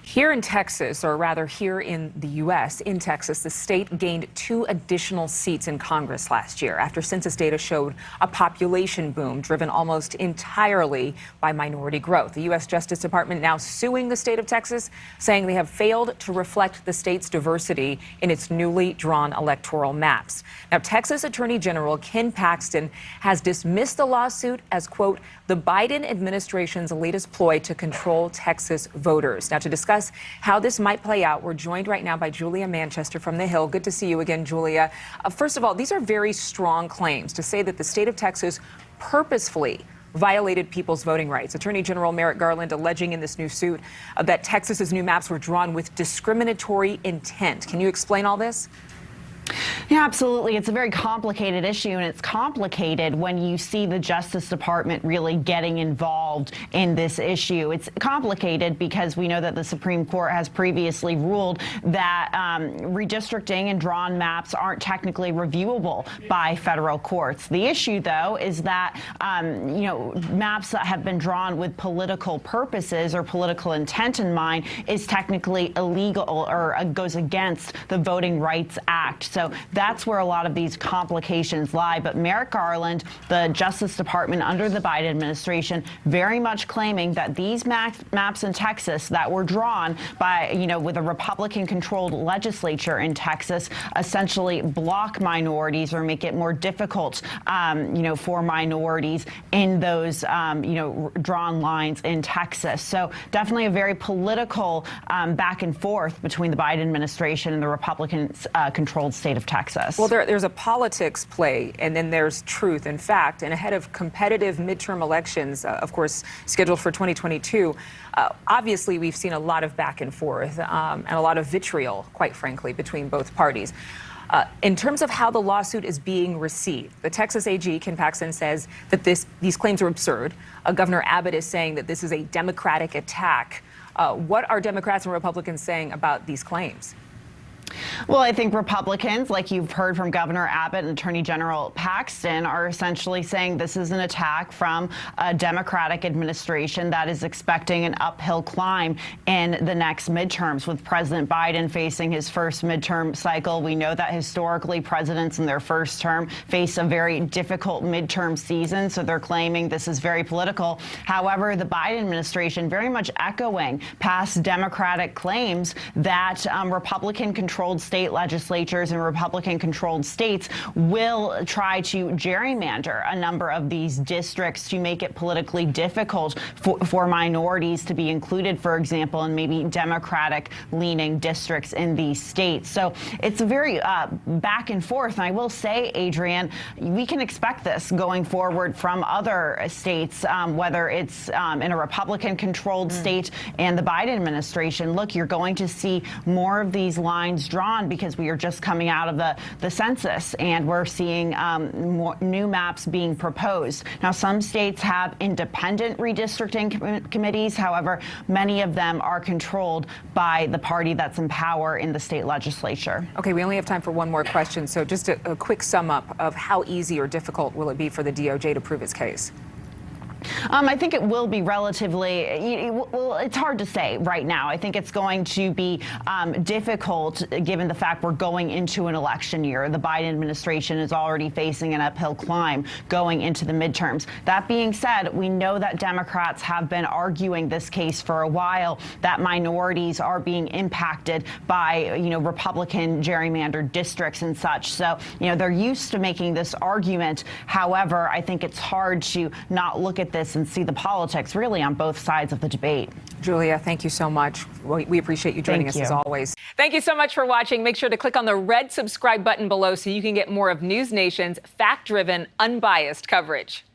Here in Texas, or rather here in the U.S., in Texas, the state gained 2 additional seats in Congress last year after census data showed a population boom driven almost entirely by minority growth. The U.S. Justice Department now suing the state of Texas, saying they have failed to reflect the state's diversity in its newly drawn electoral maps. Now, Texas Attorney General Ken Paxton has dismissed the lawsuit as, quote, the Biden administration's latest ploy to control Texas voters. Now, to discuss how this might play out, we're joined right now by Julia Manchester from The Hill. Good to see you again, Julia. First of all, these are very strong claims to say that the state of Texas purposefully violated people's voting rights. Attorney General Merrick Garland alleging in this new suit that Texas's new maps were drawn with discriminatory intent. Can you explain all this? Yeah, absolutely. It's a very complicated issue, and it's complicated when you see the Justice Department really getting involved in this issue. It's complicated because we know that the Supreme Court has previously ruled that redistricting and drawn maps aren't technically reviewable by federal courts. The issue, though, is that, maps that have been drawn with political purposes or political intent in mind is technically illegal or goes against the Voting Rights Act. So that's where a lot of these complications lie. But Merrick Garland, the Justice Department under the Biden administration, very much claiming that these maps in Texas that were drawn by, with a Republican-controlled legislature in Texas, essentially block minorities or make it more difficult, for minorities in those, drawn lines in Texas. So definitely a very political back and forth between the Biden administration and the Republican-controlled state of Texas. Well, there's a politics play, and then there's truth and fact. And ahead of competitive midterm elections, of course, scheduled for 2022, obviously we've seen a lot of back and forth and a lot of vitriol, quite frankly, between both parties. In terms of how the lawsuit is being received, the Texas AG, Ken Paxton, says that these claims are absurd. Governor Abbott is saying that this is a Democratic attack. What are Democrats and Republicans saying about these claims? Well, I think Republicans, like you've heard from Governor Abbott and Attorney General Paxton, are essentially saying this is an attack from a Democratic administration that is expecting an uphill climb in the next midterms. With President Biden facing his first midterm cycle, we know that historically presidents in their first term face a very difficult midterm season, so they're claiming this is very political. However, the Biden administration very much echoing past Democratic claims that Republican-controlled state legislatures and Republican-controlled states will try to gerrymander a number of these districts to make it politically difficult for minorities to be included, for example, in maybe Democratic-leaning districts in these states. So it's a very back and forth. And I will say, Adrian, we can expect this going forward from other states, whether it's in a Republican-controlled state and the Biden administration. Look, you're going to see more of these lines drawn because we are just coming out of the census, and we're seeing more new maps being proposed. Now, some states have independent redistricting committees. However, many of them are controlled by the party that's in power in the state legislature. Okay, we only have time for one more question. So just a quick sum up of how easy or difficult will it be for the DOJ to prove its case? I think it will be relatively, well, it's hard to say right now. I think it's going to be difficult given the fact we're going into an election year. The Biden administration is already facing an uphill climb going into the midterms. That being said, we know that Democrats have been arguing this case for a while, that minorities are being impacted by, Republican gerrymandered districts and such. So, they're used to making this argument. However, I think it's hard to not look at this and see the politics really on both sides of the debate. Julia, thank you so much. We appreciate you joining us as always. Thank you so much for watching. Make sure to click on the red subscribe button below so you can get more of NewsNation's fact-driven, unbiased coverage.